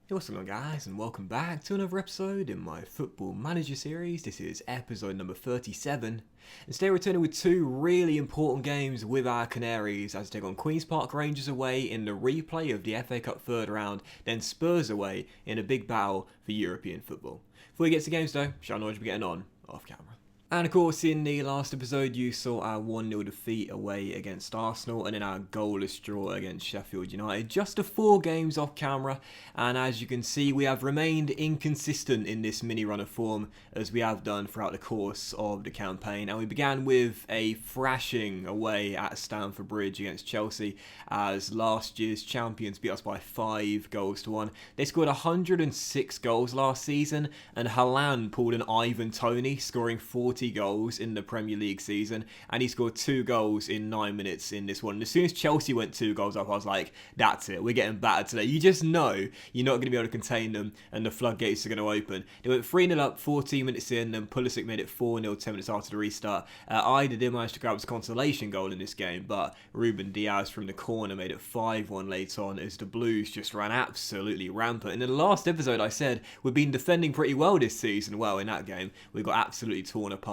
Hey, what's going on, guys, and welcome back to another episode in my Football Manager series. This is episode number 37. And today we're returning with two really important games with our Canaries as they take on Queen's Park Rangers away in the replay of the FA Cup third round, then Spurs away in a big battle for European football. Before we get to the games though, shall I know what we're getting on off camera. And of course, in the last episode, you saw our 1-0 defeat away against Arsenal and then our goalless draw against Sheffield United. Just the 4 games off camera, and as you can see, we have remained inconsistent in this mini run of form as we have done throughout the course of the campaign. And we began with a thrashing away at Stamford Bridge against Chelsea as last year's champions beat us by 5 goals to 1. They scored 106 goals last season, and Haaland pulled an Ivan Toney, scoring 40 goals in the Premier League season, and he scored 2 goals in 9 minutes in this one. And as soon as Chelsea went 2 goals up, I was like, that's it, we're getting battered today. You just know you're not going to be able to contain them and the floodgates are going to open. They went 3-0 up 14 minutes in, and Pulisic made it 4-0 10 minutes after the restart. Ida did manage to grab his consolation goal in this game, but Ruben Diaz from the corner made it 5-1 later on as the Blues just ran absolutely rampant. And in the last episode I said we've been defending pretty well this season. Well, in that game we got absolutely torn apart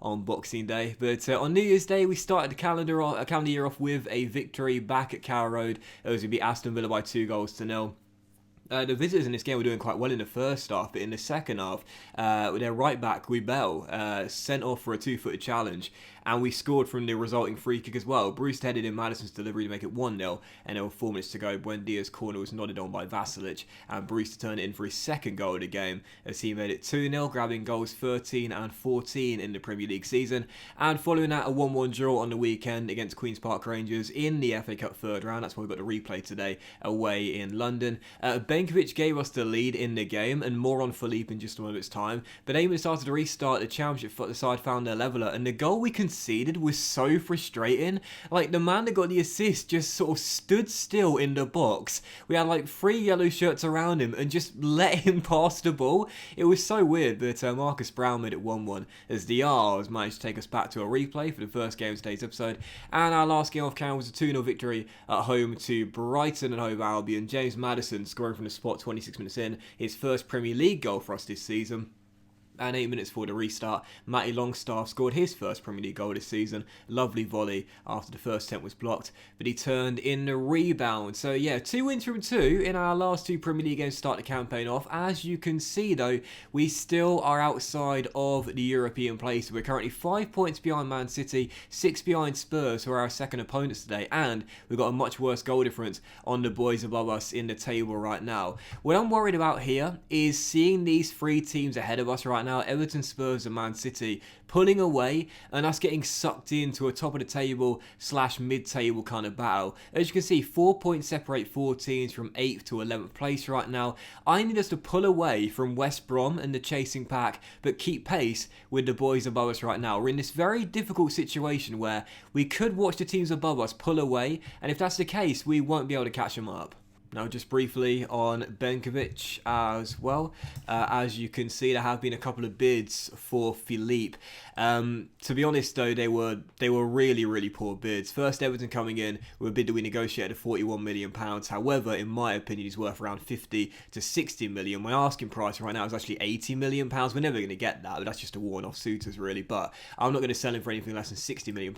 on Boxing Day, but on New Year's Day we started the calendar year off with a victory back at Carrow Road as we beat Aston Villa by 2-0. The visitors in this game were doing quite well in the first half, but in the second half, their right back, Guibel, sent off for a 2-footed challenge, and we scored from the resulting free kick as well. Bruce headed in Madison's delivery to make it 1-0, and there were 4 minutes to go. Buendia's corner was nodded on by Vasilic, and Bruce turned it in for his second goal of the game as he made it 2-0, grabbing goals 13 and 14 in the Premier League season. And following that, a 1-1 draw on the weekend against Queen's Park Rangers in the FA Cup third round. That's why we've got the replay today away in London. Benkovic gave us the lead in the game, and more on Philippe in just a moment's time. But 8 minutes after the restart, the Championship the side found their leveller, and the goal we conceded was so frustrating. Like, the man that got the assist just sort of stood still in the box. We had like 3 yellow shirts around him and just let him pass the ball. It was so weird, but Marcus Brown made it 1-1 as the R's managed to take us back to a replay for the first game of today's episode. And our last game off camera was a 2-0 victory at home to Brighton and Hove Albion. James Madison scoring from the spot 26 minutes in, his first Premier League goal for us this season. And 8 minutes before the restart, Matty Longstaff scored his first Premier League goal this season. Lovely volley after the first attempt was blocked, but he turned in the rebound. So yeah, 2 wins from 2 in our last 2 Premier League games to start the campaign off. As you can see though, we still are outside of the European place. We're currently 5 points behind Man City, 6 behind Spurs, who are our second opponents today, and we've got a much worse goal difference on the boys above us in the table right now. What I'm worried about here is seeing these 3 teams ahead of us right now, Everton, Spurs and Man City, pulling away and us getting sucked into a top of the table / mid-table kind of battle. As you can see, 4 points separate 4 teams from 8th to 11th place right now. I need us to pull away from West Brom and the chasing pack, but keep pace with the boys above us right now. We're in this very difficult situation where we could watch the teams above us pull away, and if that's the case, we won't be able to catch them up. Now, just briefly on Benkovic as well. As you can see, there have been a couple of bids for Philippe. To be honest, though, they were really, really poor bids. First, Everton coming in with a bid that we negotiated at £41 million. However, in my opinion, he's worth around 50 to 60 million. My asking price right now is actually £80 million. We're never going to get that, but that's just a one-off suitors, really. But I'm not going to sell him for anything less than £60 million.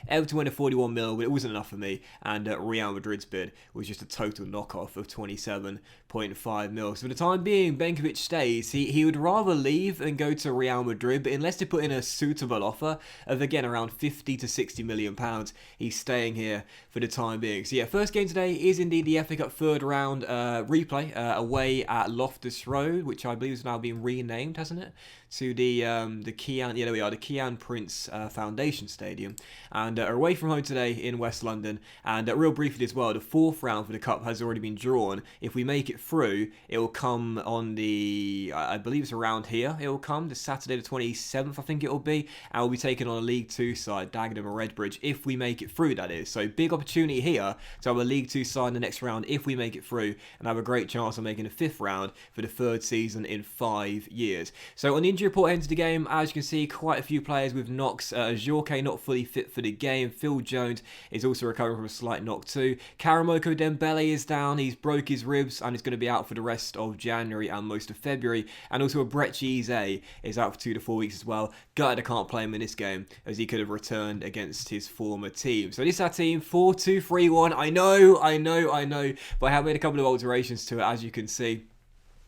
Everton went at 41 mil, but it wasn't enough for me. And Real Madrid's bid was just a total knockoff of 27.5 mil. So for the time being, Benkovic stays. He would rather leave and go to Real Madrid, but unless they put in a suitable offer of, again, around 50 to 60 million pounds, he's staying here for the time being. So yeah, first game today is indeed the FA Cup third round replay away at Loftus Road, which I believe is now being renamed, hasn't it, to the Kian, yeah, there we are, the Kian Prince Foundation Stadium, and are away from home today in West London. And real briefly as well, the 4th round for the Cup has already been drawn. If we make it through, it will come on the, I believe it's around here, it will come, the Saturday the 27th, I think it will be, and we'll be taking on a League 2 side, Dagenham or Redbridge, if we make it through, that is. So big opportunity here to have a League 2 side in the next round if we make it through, and have a great chance of making a 5th round for the 3rd season in 5 years. So on the injury report heading to the game, as you can see, quite a few players with knocks. Jorge not fully fit for the game. Phil Jones is also recovering from a slight knock too. Karamoko Dembele is down. down. He's broke his ribs and is going to be out for the rest of January and most of February. And also Brechi Eze is out for 2 to 4 weeks as well. Gutted I can't play him in this game as he could have returned against his former team. So this is our team, 4-2-3-1. I know, but I have made a couple of alterations to it, as you can see.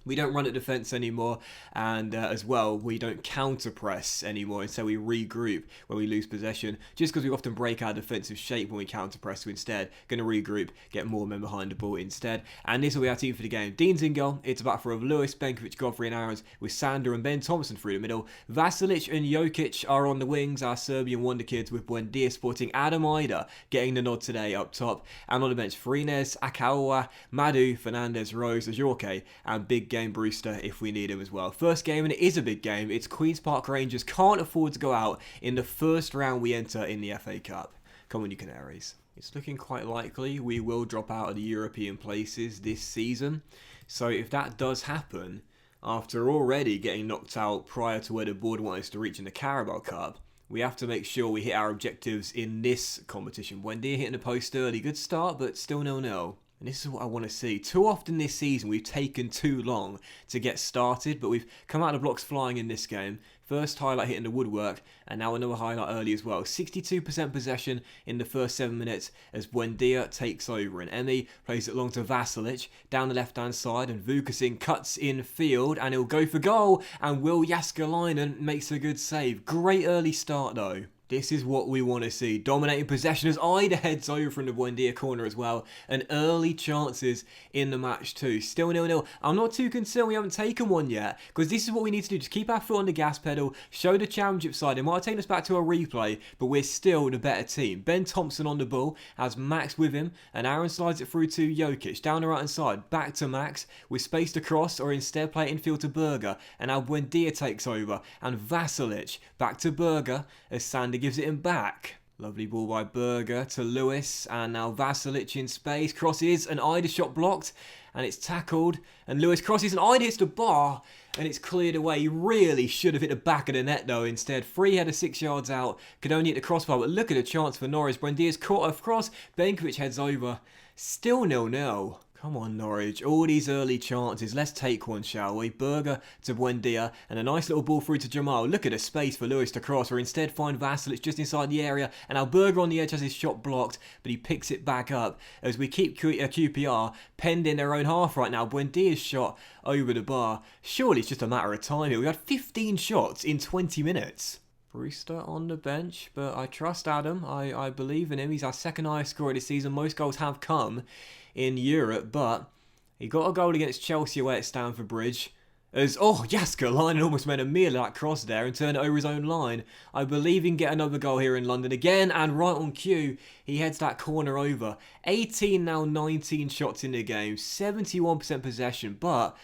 We don't run at defence anymore, and as well, we don't counter-press anymore, and so we regroup when we lose possession, just because we often break our defensive shape when we counter-press, so instead, going to regroup, get more men behind the ball instead, and this will be our team for the game. Dean's in goal, it's a back four of Lewis, Benkovic, Godfrey and Aarons, with Sander and Ben Thompson through the middle. Vasilic and Jokic are on the wings, our Serbian wonder kids, with Buendia sporting Adam Ida getting the nod today up top, and on the bench, Farines, Akawa, Madu, Fernandez, Rose, Ajorque, and Big Game Brewster if we need him as well. First game, and it is a big game. It's Queen's Park Rangers. Can't afford to go out in the first round we enter in the FA Cup. Come on, you Canaries. It's looking quite likely we will drop out of the European places this season. So if that does happen, after already getting knocked out prior to where the board wanted us to reach in the Carabao Cup, we have to make sure we hit our objectives in this competition. Buendia hitting the post early. Good start, but still 0-0. And this is what I want to see. Too often this season we've taken too long to get started, but we've come out of the blocks flying in this game. First highlight hitting the woodwork, and now another highlight early as well. 62% possession in the first 7 minutes as Buendia takes over. And Emi plays it long to Vasilic, down the left-hand side, and Vukasin cuts in field, and he'll go for goal, and Will Jaskalainen makes a good save. Great early start though. This is what we want to see. Dominating possession as Ida heads over from the Buendia corner as well. And early chances in the match too. Still 0-0. I'm not too concerned we haven't taken one yet, because this is what we need to do. Just keep our foot on the gas pedal. Show the championship side. It might have taken us back to a replay, but we're still the better team. Ben Thompson on the ball. Has Max with him. And Aaron slides it through to Jokic. Down the right hand side. Back to Max. With space to cross, or instead play it infield to Berger. And now Buendia takes over. And Vasilic back to Berger as Sander gives it him back. Lovely ball by Berger to Lewis, and now Vasilic in space, crosses, and Ida shot blocked, and it's tackled, and Lewis crosses, and Ida hits the bar, and it's cleared away. He really should have hit the back of the net though instead. Free header 6 yards out, could only hit the crossbar, but look at the chance for Norwich. Buendia's caught across, Benkovic heads over, still 0-0. Come on, Norwich. All these early chances. Let's take one, shall we? Berger to Buendia, and a nice little ball through to Jamal. Look at the space for Lewis to cross, or instead find Vasilic just inside the area, and now Berger on the edge has his shot blocked, but he picks it back up as we keep QPR penned in their own half right now. Buendia's shot over the bar. Surely it's just a matter of time here. We had 15 shots in 20 minutes. Brewster on the bench, but I trust Adam. I believe in him. He's our second highest scorer this season. Most goals have come in Europe, but he got a goal against Chelsea away at Stamford Bridge. As, Jaskalainen almost made a meal of that cross there and turned it over his own line. I believe he can get another goal here in London again, and right on cue, he heads that corner over. 18 now 19 shots in the game, 71% possession, but,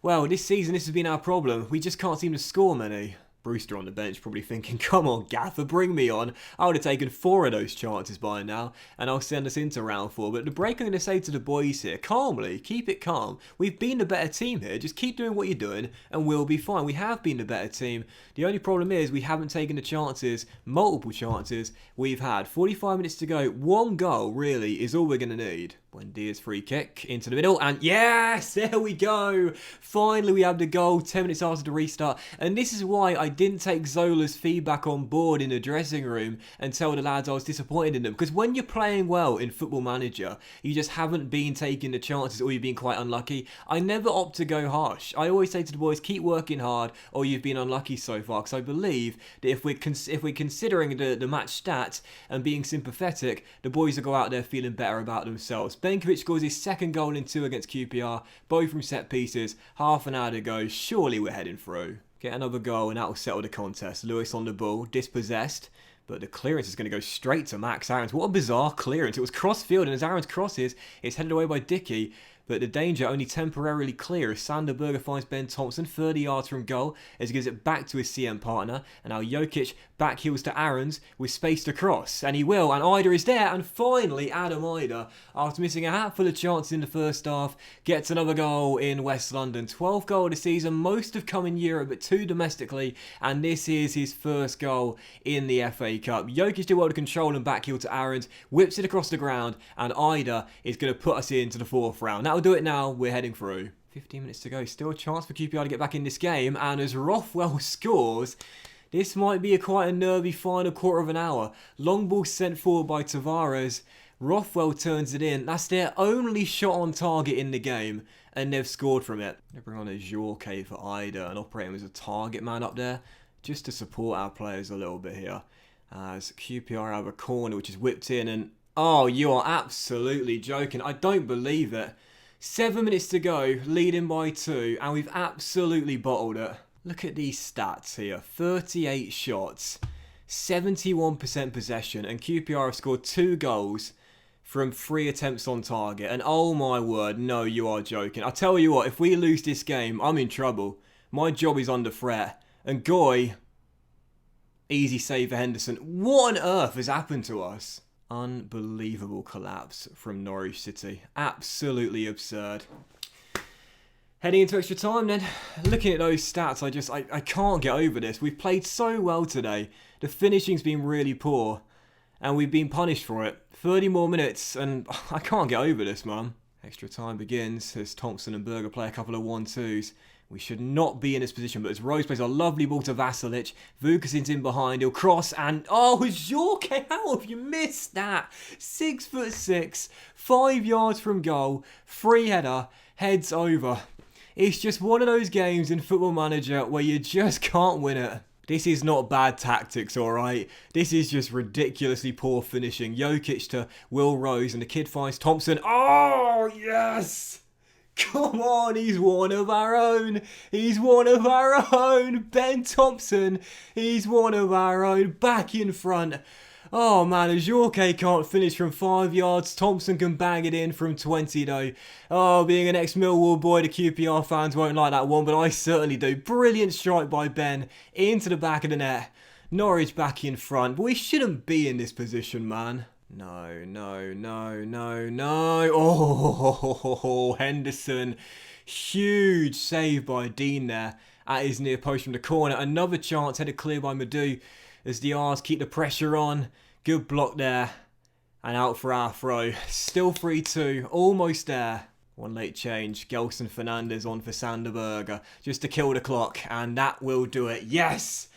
well, this season this has been our problem. We just can't seem to score many. Brewster on the bench probably thinking, come on Gaffer, bring me on. I would have taken 4 of those chances by now, and I'll send us into round 4. But the break I'm going to say to the boys here, calmly, keep it calm. We've been the better team here, just keep doing what you're doing and we'll be fine. We have been the better team. The only problem is we haven't taken the chances, multiple chances we've had. 45 minutes to go, 1 goal really is all we're going to need. Buendia's free kick into the middle, and yes, there we go. Finally we have the goal 10 minutes after the restart, and this is why I didn't take Zola's feedback on board in the dressing room and tell the lads I was disappointed in them, because when you're playing well in Football Manager, you just haven't been taking the chances, or you've been quite unlucky. I never opt to go harsh. I always say to the boys, keep working hard, or you've been unlucky so far, because I believe that if we're considering the match stats and being sympathetic, the boys will go out there feeling better about themselves. Benkovic scores his second goal in 2 against QPR, both from set pieces, half an hour to go. Surely we're heading through. Get another goal and that will settle the contest. Lewis on the ball, dispossessed, but the clearance is going to go straight to Max Aarons. What a bizarre clearance. It was cross field, and as Aarons crosses, it's headed away by Dickey. but the danger only temporarily clear as Sander Berge finds Ben Thompson 30 yards from goal as he gives it back to his CM partner, and now Jokic back heels to Aarons with space to cross, and he will, and Ida is there, and finally Adam Ida, after missing a hatful of chances in the first half, gets another goal in West London. 12th goal of the season, most have come in Europe, but 2 domestically, and this is his first goal in the FA Cup. Jokic did well to control and back heel to Aarons, whips it across the ground, and Ida is going to put us into the 4th round. That'll do it now, we're heading through. 15 minutes to go, still a chance for QPR to get back in this game, and as Rothwell scores, this might be quite a nervy final quarter of an hour. Long ball sent forward by Tavares, Rothwell turns it in, that's their only shot on target in the game, and they've scored from it. They bring on a Jorke for Ida and operate him as a target man up there, just to support our players a little bit here. As QPR have a corner which is whipped in, and oh, you are absolutely joking, I don't believe it. 7 minutes to go, leading by 2, and we've absolutely bottled it. Look at these stats here. 38 shots, 71% possession, and QPR have scored 2 goals from 3 attempts on target. And oh my word, no, you are joking. I tell you what, if we lose this game, I'm in trouble. My job is under threat. And Goy, easy save for Henderson. What on earth has happened to us? Unbelievable collapse from Norwich City. Absolutely absurd. Heading into extra time then, looking at those stats, I can't get over this. We've played so well today. The finishing's been really poor, and we've been punished for it. 30 more minutes, and I can't get over this, man. Extra time begins as Thompson and Berger play a couple of 1-2s. We should not be in this position, but as Rose plays a lovely ball to Vasilic, Vukasin's in behind, he'll cross, and oh, Jorke, how have you missed that? 6'6", 5 yards from goal, free header, heads over. It's just one of those games in Football Manager where you just can't win it. This is not bad tactics, alright? This is just ridiculously poor finishing. Jokic to Will Rose, and the kid finds Thompson. Oh, yes! Come on, he's one of our own. He's one of our own. Ben Thompson, he's one of our own. Back in front. Oh man, as Jorke can't finish from 5 yards, Thompson can bang it in from 20 though. Oh, being an ex-Millwall boy, the QPR fans won't like that one, but I certainly do. Brilliant strike by Ben into the back of the net. Norwich back in front, but we shouldn't be in this position, man. No, no, no, no, no. Oh, Henderson. Huge save by Dean there at his near post from the corner. Another chance headed clear by Madu as the R's keep the pressure on. Good block there. And out for our throw. Still 3-2. Almost there. One late change. Gelson Fernandez on for Sander Berge just to kill the clock. And that will do it. Yes!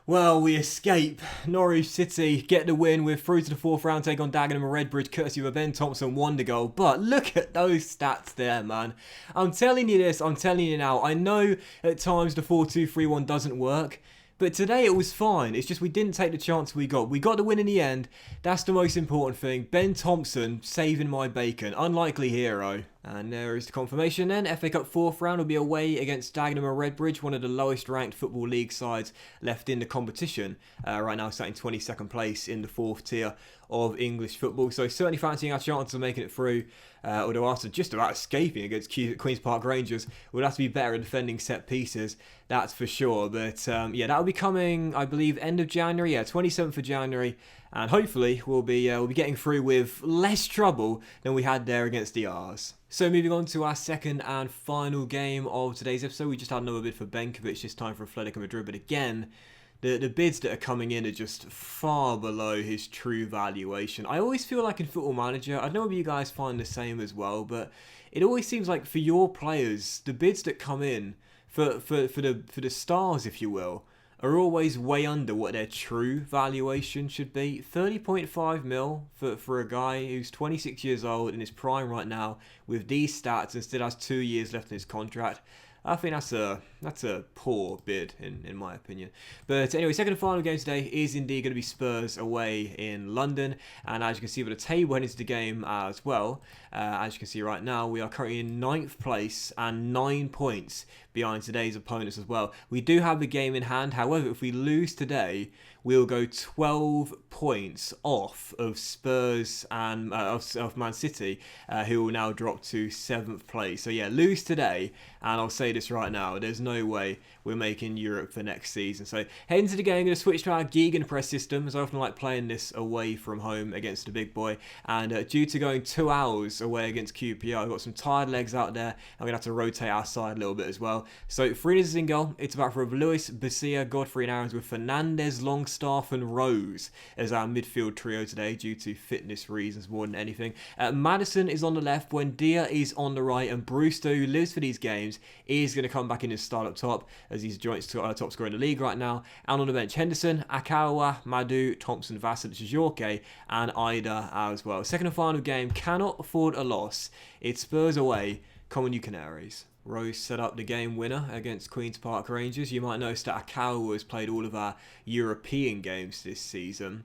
Well, we escape. Norwich City get the win. We're through to the 4th round, take on Dagenham and Redbridge, courtesy of a Ben Thompson wonder goal. But look at those stats there, man. I'm telling you this, I'm telling you now. I know at times the 4-2-3-1 doesn't work, but today it was fine. It's just we didn't take the chance we got. We got the win in the end. That's the most important thing. Ben Thompson saving my bacon. Unlikely hero. And there is the confirmation then. FA Cup 4th round will be away against Dagenham and Redbridge, one of the lowest ranked Football League sides left in the competition. Right now sat in 22nd place in the 4th tier of English football. So certainly fancying our chances of making it through. Although after just about escaping against Queen's Park Rangers, we'll have to be better at defending set pieces, that's for sure. But yeah, that will be coming, I believe, end of January. Yeah, 27th of January. And hopefully we'll be getting through with less trouble than we had there against the R's. So moving on to our second and final game of today's episode. We just had another bid for Benkovic, this time for Athletic Madrid. But again, the bids that are coming in are just far below his true valuation. I always feel like in Football Manager, I don't know if you guys find the same as well, but it always seems like for your players, the bids that come in for the stars, if you will, are always way under what their true valuation should be. 30.5 mil for a guy who's 26 years old in his prime right now with these stats and still has 2 years left in his contract. I think that's a poor bid in my opinion. But anyway, second and final game today is indeed going to be Spurs away in London. And as you can see with the table heading into the game as well, as you can see right now, we are currently in 9th place and 9 points behind today's opponents as well. We do have the game in hand. However, if we lose today, we'll go 12 points off of Spurs and of Man City, who will now drop drop to 7th place. So yeah, lose today, and I'll say this right now, there's no way we're making Europe for next season. So heading to the game, I'm going to switch to our Gegenpress system, as I often like playing this away from home against the big boy. And due to going 2 hours away against QPR, I've got some tired legs out there. I'm going to have to rotate our side a little bit as well. So Farinas is in goal. It's back for Lewis, Basia, Godfrey and Aarons with Fernandez, Longstaff and Rose as our midfield trio today due to fitness reasons more than anything. Madison is on the left, Buendia is on the right, and Brewster, who lives for these games, is going to come back in and start up top as he's joint top scorer in the league right now. And on the bench, Henderson, Akawa, Madu, Thompson, Vassilic, Jorke and Ida as well. Second and final game, cannot afford a loss. It's Spurs away. Come on, you Canaries. Rose set up the game winner against Queen's Park Rangers. You might notice that Akawa has played all of our European games this season,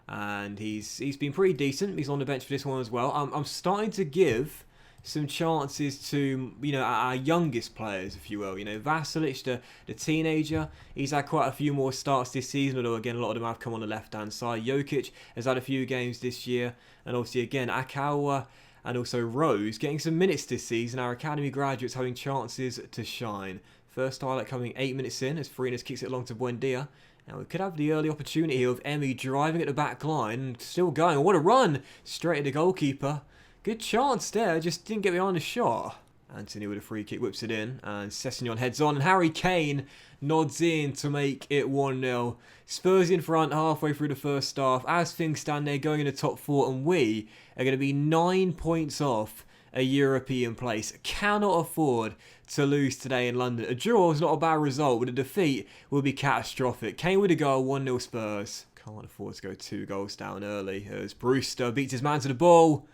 and he's been pretty decent. He's on the bench for this one as well. I'm starting to give some chances to, you know, our youngest players, if you will. You know, Vassilic, the teenager, he's had quite a few more starts this season, although again a lot of them have come on the left-hand side. Jokic has had a few games this year, and obviously again Akawa and also Rose getting some minutes this season. Our academy graduates having chances to shine. First highlight coming 8 minutes in as Farinas kicks it along to Buendia. Now we could have the early opportunity here of Emmy driving at the back line and still going. What a run! Straight at the goalkeeper. Good chance there, just didn't get behind the shot. Anthony with a free kick whips it in, and Sessegnon heads on, and Harry Kane nods in to make it 1-0. Spurs in front halfway through the first half. As things stand, they're going in the top 4, and we are going to be 9 points off a European place. Cannot afford to lose today in London. A draw is not a bad result, but a defeat will be catastrophic. Kane with a goal, 1-0 Spurs. Can't afford to go 2 goals down early as Brewster beats his man to the ball.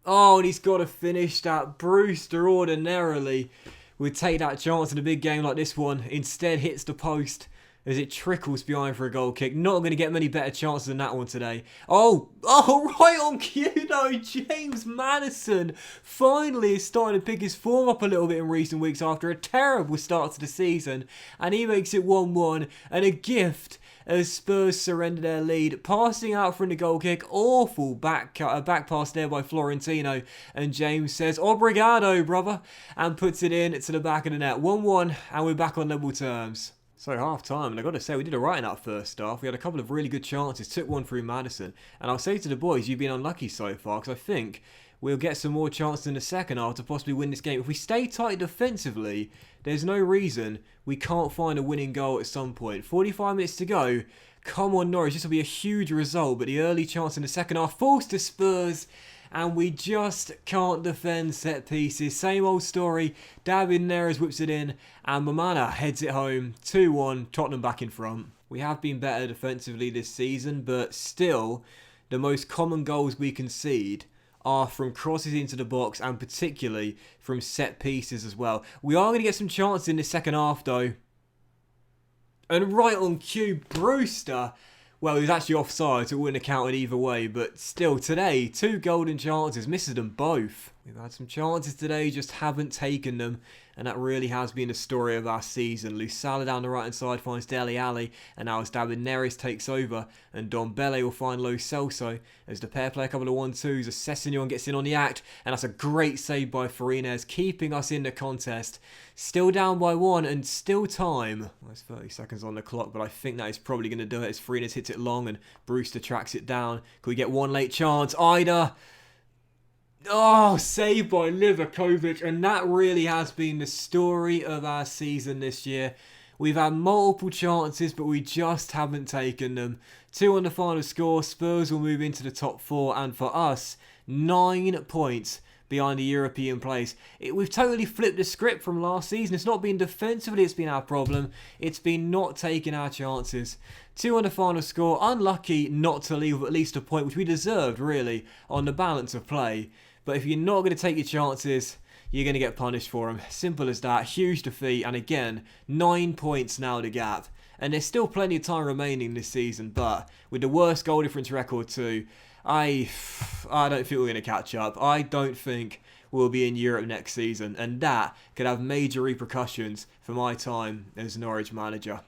Oh, and he's got to finish that. Brewster ordinarily would take that chance in a big game like this one. Instead hits the post as it trickles behind for a goal kick. Not going to get many better chances than that one today. Oh, right on cue though. James Madison finally is starting to pick his form up a little bit in recent weeks after a terrible start to the season. And he makes it 1-1 and a gift as Spurs surrender their lead. Passing out from the goal kick. Awful back pass there by Florentino. And James says, "Obrigado, brother," and puts it in to the back of the net. 1-1 and we're back on level terms. So half time, and I've got to say, we did alright in that first half. We had a couple of really good chances, took one through Madison. And I'll say to the boys, you've been unlucky so far, because I think we'll get some more chances in the second half to possibly win this game. If we stay tight defensively, there's no reason we can't find a winning goal at some point. 45 minutes to go. Come on, Norwich, this will be a huge result, but the early chance in the second half falls to Spurs. And we just can't defend set pieces. Same old story. David Neres whips it in. And Mamana heads it home. 2-1. Tottenham back in front. We have been better defensively this season. But still, the most common goals we concede are from crosses into the box. And particularly from set pieces as well. We are going to get some chances in the second half though. And right on cue, Brewster. Well, he was actually offside, so it wouldn't have counted either way. But still, today, 2 golden chances, misses them both. We've had some chances today, just haven't taken them. And that really has been the story of our season. Lusala down the right-hand side finds Dele Alli. And now as David Neres takes over. And Don Bele will find Lo Celso. As the pair play a couple of 1-2s. As Sessegnon gets in on the act. And that's a great save by Farinas, keeping us in the contest. Still down by 1 and still time. Well, there's 30 seconds on the clock, but I think that is probably going to do it as Farinas hits it long and Brewster tracks it down. Could we get one late chance? Ida. Oh, saved by Livakovic, and that really has been the story of our season this year. We've had multiple chances, but we just haven't taken them. 2 on the final score. Spurs will move into the top 4, and for us, 9 points behind the European place. We've totally flipped the script from last season. It's not been defensively it's been our problem. It's been not taking our chances. 2 on the final score. Unlucky not to leave with at least a point, which we deserved, really, on the balance of play. But if you're not going to take your chances, you're going to get punished for them. Simple as that. Huge defeat. And again, 9 points now the gap. And there's still plenty of time remaining this season. But with the worst goal difference record too, I don't think we're going to catch up. I don't think we'll be in Europe next season. And that could have major repercussions for my time as Norwich manager.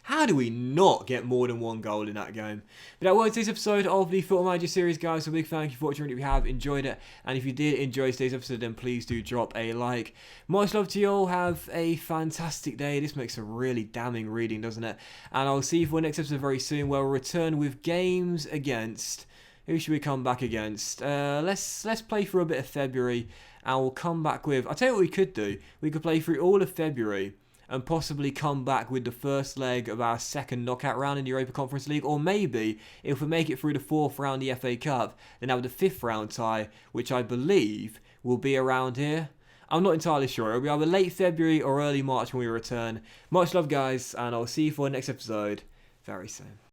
How do we not get more than one goal in that game? But that was today's episode of the Football Manager series, guys. So a big thank you for watching if you have enjoyed it. And if you did enjoy today's episode, then please do drop a like. Much love to you all. Have a fantastic day. This makes a really damning reading, doesn't it? And I'll see you for the next episode very soon, where we'll return with games against... Who should we come back against? Let's play through a bit of February, and we'll come back with... I'll tell you what we could do. We could play through all of February and possibly come back with the first leg of our second knockout round in the Europa Conference League. Or maybe, if we make it through the fourth round of the FA Cup, then have the fifth round tie, which I believe will be around here. I'm not entirely sure. It'll be either late February or early March when we return. Much love, guys, and I'll see you for the next episode very soon.